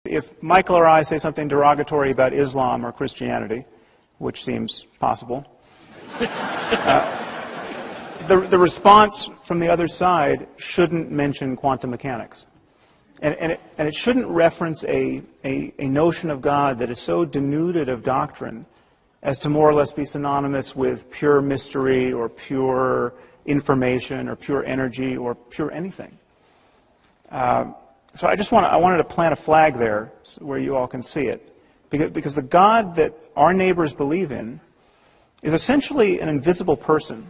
If Michael or I say something derogatory about Islam or Christianity, which seems possible, the response from the other side shouldn't mention quantum mechanics. And it shouldn't reference a notion of God that is so denuded of doctrine as to more or less be synonymous with pure mystery or pure information or pure energy or pure anything. So I wanted to plant a flag there where you all can see it. Because the God that our neighbors believe in is essentially an invisible person.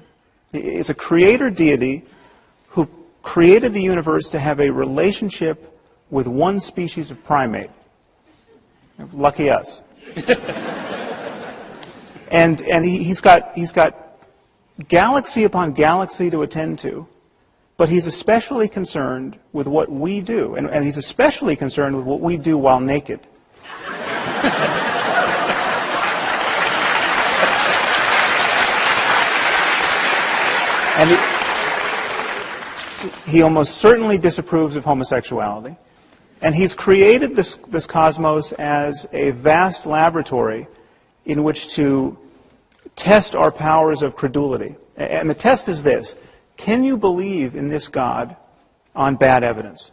He is a creator deity who created the universe to have a relationship with one species of primate. Lucky us. and he's got galaxy upon galaxy to attend to. But he's especially concerned with what we do, and he's especially concerned with what we do while naked. And he almost certainly disapproves of homosexuality. And he's created this cosmos as a vast laboratory in which to test our powers of credulity. And the test is this. Can you believe in this God on bad evidence?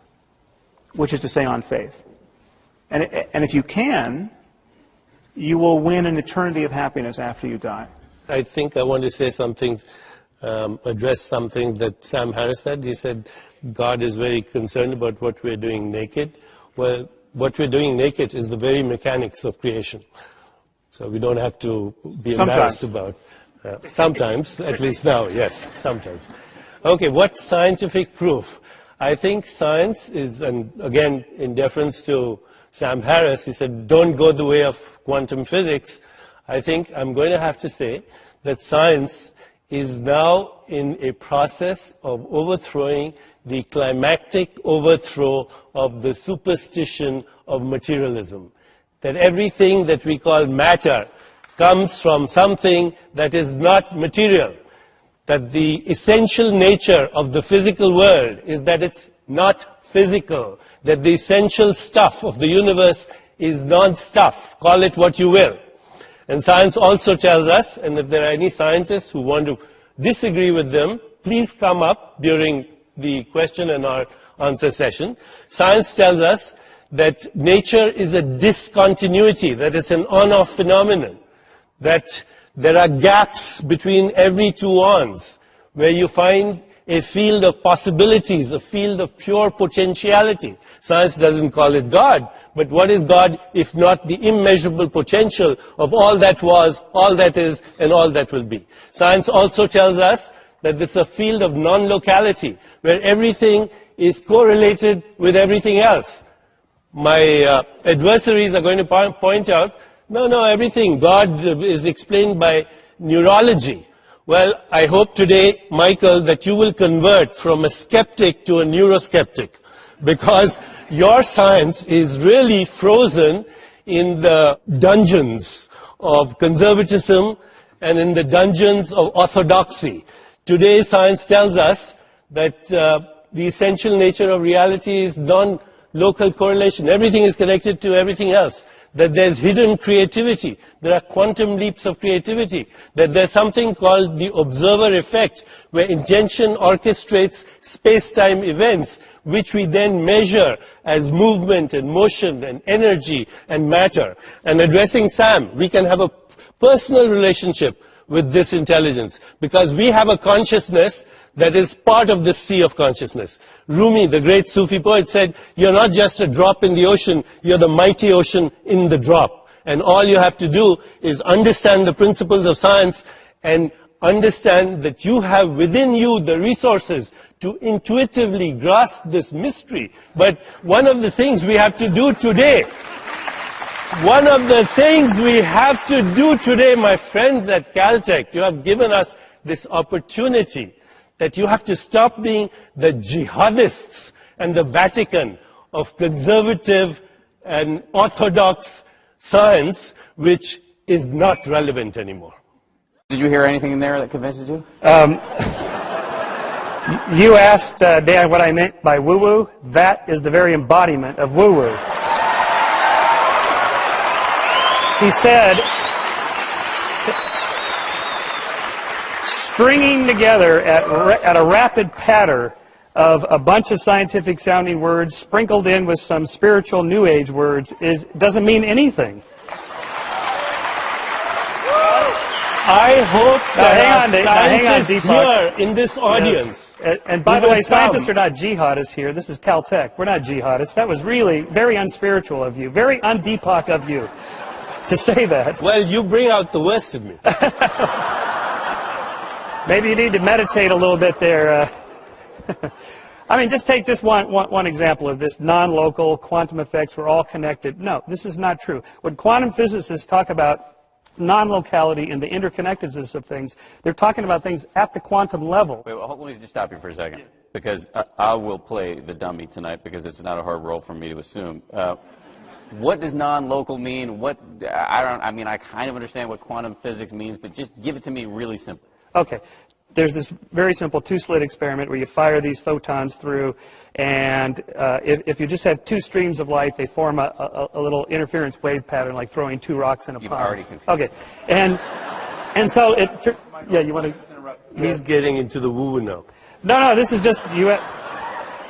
Which is to say, on faith. And if you can, you will win an eternity of happiness after you die. I think I want to say something, address something that Sam Harris said. He said, God is very concerned about what we're doing naked. Well, what we're doing naked is the very mechanics of creation. So we don't have to be embarrassed about it. Sometimes, at least now, yes, sometimes. Okay, what scientific proof? I think science is, and again, in deference to Sam Harris, he said, don't go the way of quantum physics. I think I'm going to have to say that science is now in a process of overthrowing the climactic overthrow of the superstition of materialism. That everything that we call matter comes from something that is not material. That the essential nature of the physical world is that it's not physical, that the essential stuff of the universe is non-stuff, call it what you will. And science also tells us, and if there are any scientists who want to disagree with them, please come up during the question and answer session. Science tells us that nature is a discontinuity, that it's an on-off phenomenon, that there are gaps between every two ons, where you find a field of possibilities, a field of pure potentiality. Science doesn't call it God, but what is God if not the immeasurable potential of all that was, all that is, and all that will be? Science also tells us that this is a field of non-locality, where everything is correlated with everything else. My adversaries are going to point out, no, everything. God is explained by neurology. Well, I hope today, Michael, that you will convert from a skeptic to a neuroskeptic, because your science is really frozen in the dungeons of conservatism and in the dungeons of orthodoxy. Today, science tells us that the essential nature of reality is non-local correlation. Everything is connected to everything else. That there's hidden creativity, there are quantum leaps of creativity, that there's something called the observer effect, where intention orchestrates space-time events, which we then measure as movement and motion and energy and matter. And addressing Sam, we can have a personal relationship with this intelligence, because we have a consciousness that is part of the sea of consciousness. Rumi, the great Sufi poet, said, you're not just a drop in the ocean, you're the mighty ocean in the drop. And all you have to do is understand the principles of science and understand that you have within you the resources to intuitively grasp this mystery. But one of the things we have to do today, my friends at Caltech, you have given us this opportunity that you have to stop being the jihadists and the Vatican of conservative and orthodox science, which is not relevant anymore. Did you hear anything in there that convinces you? You asked Dan what I meant by woo-woo. That is the very embodiment of woo-woo. He said, stringing together at a rapid patter of a bunch of scientific sounding words sprinkled in with some spiritual New Age words doesn't mean anything. I hope that hang on, scientists Deepak. here in this audience. Yes. And by the way, scientists are not jihadists here. This is Caltech. We're not jihadists. That was really very unspiritual of you, very un-Deepak of you to say that. Well, you bring out the worst of me. Maybe you need to meditate a little bit there. I mean, just take one example of this. Non-local, quantum effects, we're all connected. No, this is not true. When quantum physicists talk about non-locality and the interconnectedness of things, they're talking about things at the quantum level. Wait, well, let me just stop you for a second, because I will play the dummy tonight, because it's not a hard role for me to assume. What does non-local mean? I kind of understand what quantum physics means, but just give it to me really simple. Okay. There's this very simple two-slit experiment where you fire these photons through, and if you just have two streams of light, they form a little interference wave pattern, like throwing two rocks in a pond. You've already confused. Okay, and so it. Yeah, you want to? He's getting into the woo-woo now. No, this is just you.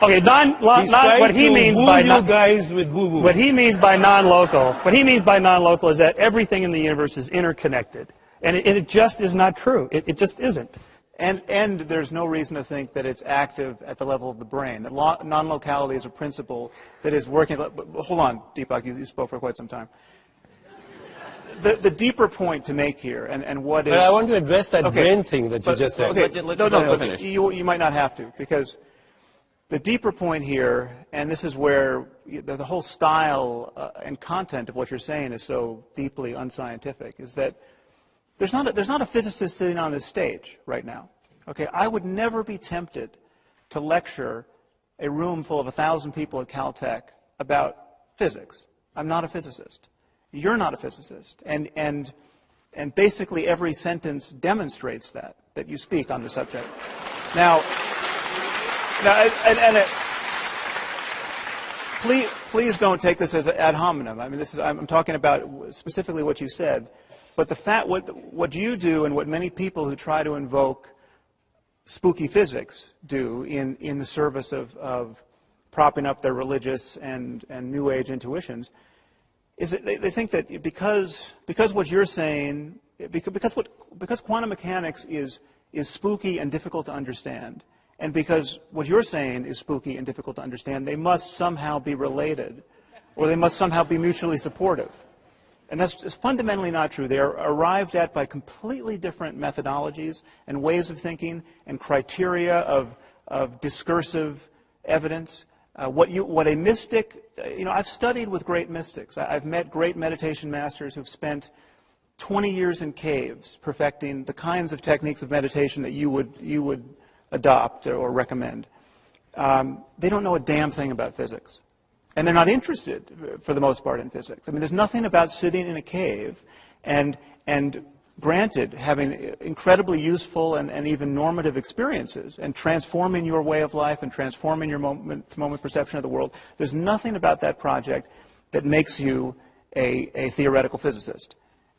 Okay, what he means by guys with woo-woo. What he means by non-local. What he means by non-local is that everything in the universe is interconnected, and it just is not true. It just isn't. And there's no reason to think that it's active at the level of the brain. That non-locality is a principle that is working. Hold on, Deepak, you spoke for quite some time. The deeper point to make here, and what is... But I want to address that brain thing that you just said. Okay, let's finish. You might not have to, because the deeper point here, and this is where the whole style and content of what you're saying is so deeply unscientific, is that there's not a physicist sitting on this stage right now. Okay, I would never be tempted to lecture a room full of 1,000 people at Caltech about physics. I'm not a physicist. You're not a physicist. And basically every sentence demonstrates that you speak on the subject. Please don't take this as ad hominem. I mean, I'm talking about specifically what you said. But what you do, and what many people who try to invoke spooky physics do in the service of propping up their religious and New Age intuitions, is that they think that because what you're saying, because quantum mechanics is spooky and difficult to understand, and because what you're saying is spooky and difficult to understand, they must somehow be related, or they must somehow be mutually supportive. And that's fundamentally not true. They are arrived at by completely different methodologies and ways of thinking and criteria of discursive evidence. What a mystic, I've studied with great mystics. I've met great meditation masters who've spent 20 years in caves perfecting the kinds of techniques of meditation that you would adopt or recommend. They don't know a damn thing about physics. And they're not interested, for the most part, in physics. I mean, there's nothing about sitting in a cave and granted, having incredibly useful and even normative experiences and transforming your way of life and transforming your moment-to-moment perception of the world. There's nothing about that project that makes you a theoretical physicist.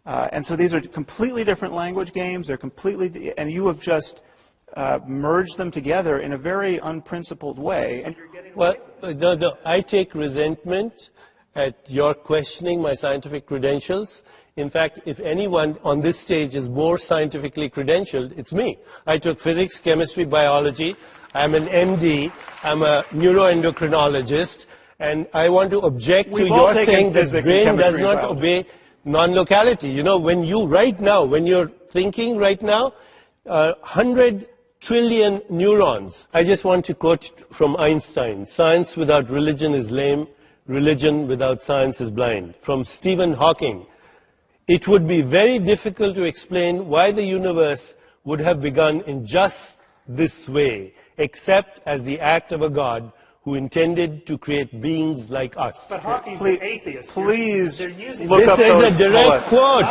And so these are completely different language games. They're completely, and you have just merged them together in a very unprincipled way. And you're getting no, I take resentment at your questioning my scientific credentials. In fact, if anyone on this stage is more scientifically credentialed, it's me. I took physics, chemistry, biology. I'm an MD. I'm a neuroendocrinologist. And I want to object to your saying that brain does not obey non-locality. When you're thinking right now, 100 trillion neurons. I just want to quote from Einstein, "Science without religion is lame, religion without science is blind." From Stephen Hawking, "It would be very difficult to explain why the universe would have begun in just this way, except as the act of a God who intended to create beings like us. But Hawking's an atheist. Please They're using look up This is those a direct quote.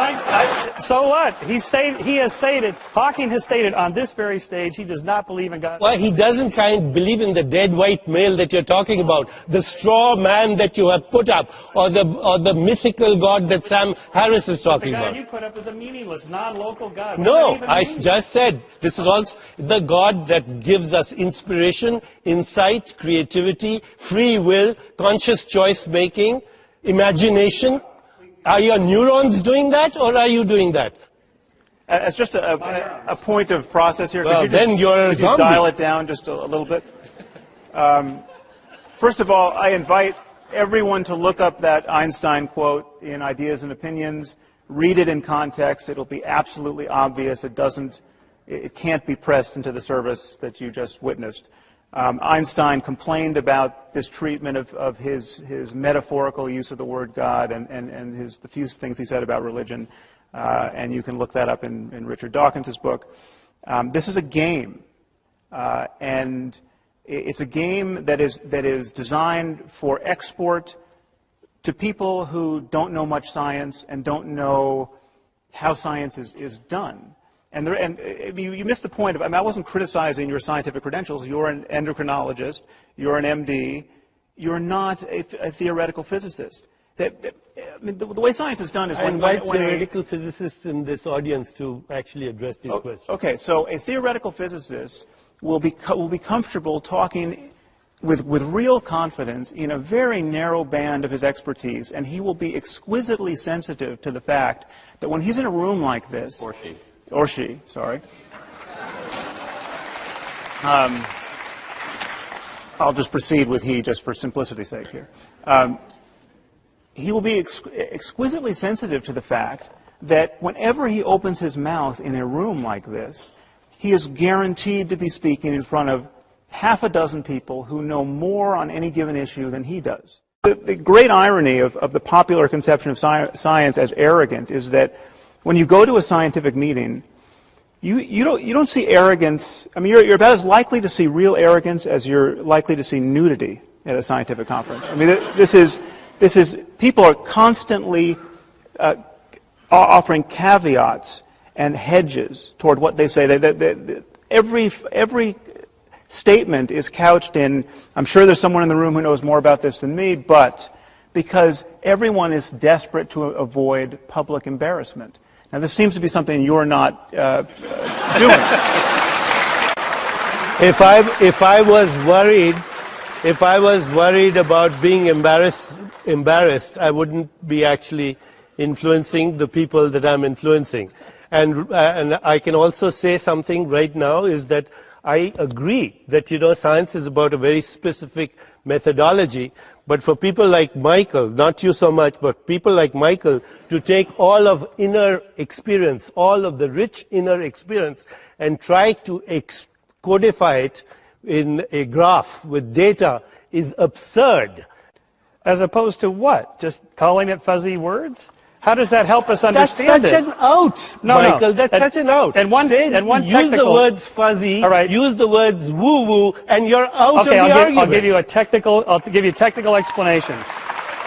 So what? He has stated, Hawking has stated on this very stage, he does not believe in God. Well, he doesn't believe in the dead white male that you're talking about, the straw man that you have put up, or the mythical God that Sam Harris is talking The about. God you put up is a meaningless, non-local God. No, I just said this is also the God that gives us inspiration, insight, creativity, free will, conscious choice making, imagination. Are your neurons doing that, or are you doing that? As just a point of process here, Well, could you then you're a could you zombie. dial it down just a little bit? First of all, I invite everyone to look up that Einstein quote in Ideas and Opinions. Read it in context. It'll be absolutely obvious. It can't be pressed into the service that you just witnessed. Einstein complained about this treatment of his metaphorical use of the word God and the few things he said about religion. And you can look that up in Richard Dawkins' book. This is a game. And it's a game that is designed for export to people who don't know much science and don't know how science is done. And you missed the point I wasn't criticizing your scientific credentials. You're an endocrinologist. You're an MD. You're not a theoretical physicist. The way science is done is I invite theoretical physicists in this audience to actually address these questions. Okay, so a theoretical physicist will be comfortable talking with real confidence in a very narrow band of his expertise, and he will be exquisitely sensitive to the fact that when he's in a room like this, or she, sorry. I'll just proceed with he just for simplicity's sake here. He will be exquisitely sensitive to the fact that whenever he opens his mouth in a room like this, he is guaranteed to be speaking in front of half a dozen people who know more on any given issue than he does. The great irony of the popular conception of science as arrogant is that when you go to a scientific meeting, you don't see arrogance. I mean, you're about as likely to see real arrogance as you're likely to see nudity at a scientific conference. I mean, this is people are constantly offering caveats and hedges toward what they say. Every statement is couched in, I'm sure there's someone in the room who knows more about this than me, but because everyone is desperate to avoid public embarrassment. Now, this seems to be something you're not doing. If I was worried about being embarrassed, I wouldn't be actually influencing the people that I'm influencing. And I can also say something right now is that I agree that, science is about a very specific methodology, but for people like Michael, not you so much, but people like Michael, to take all of inner experience, all of the rich inner experience, and try to codify it in a graph with data is absurd. As opposed to what? Just calling it fuzzy words? How does that help us understand That's such an out, Michael. That's such an out. And one use the words fuzzy, use the words woo-woo, and you're out of the argument. I'll give you a technical explanation.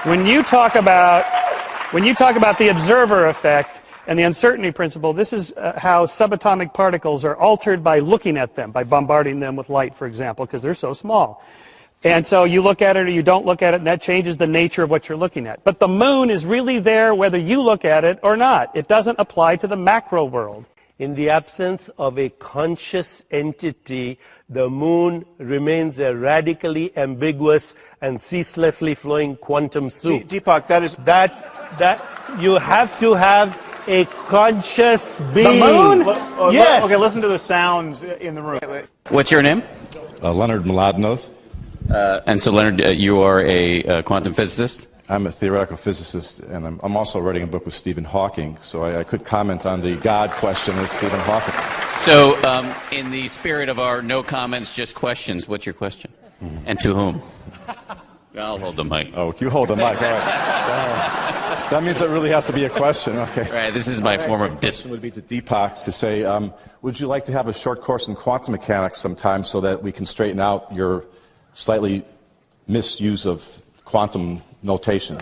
When you talk about the observer effect and the uncertainty principle, this is how subatomic particles are altered by looking at them, by bombarding them with light, for example, because they're so small. And so you look at it or you don't look at it, and that changes the nature of what you're looking at. But the moon is really there whether you look at it or not. It doesn't apply to the macro world. In the absence of a conscious entity, the moon remains a radically ambiguous and ceaselessly flowing quantum soup. Deepak, that you have to have a conscious being. The moon? Yes. Okay, listen to the sounds in the room. What's your name? Leonard Mladinov. And so, Leonard, you are a quantum physicist? I'm a theoretical physicist, and I'm also writing a book with Stephen Hawking, so I could comment on the God question with Stephen Hawking. So, in the spirit of our no comments, just questions, what's your question? And to whom? I'll hold the mic. Oh, you hold the mic, all right. That means it really has to be a question, okay. All right, this is my form of would be to Deepak to say, would you like to have a short course in quantum mechanics sometime so that we can straighten out your slightly misuse of quantum notation.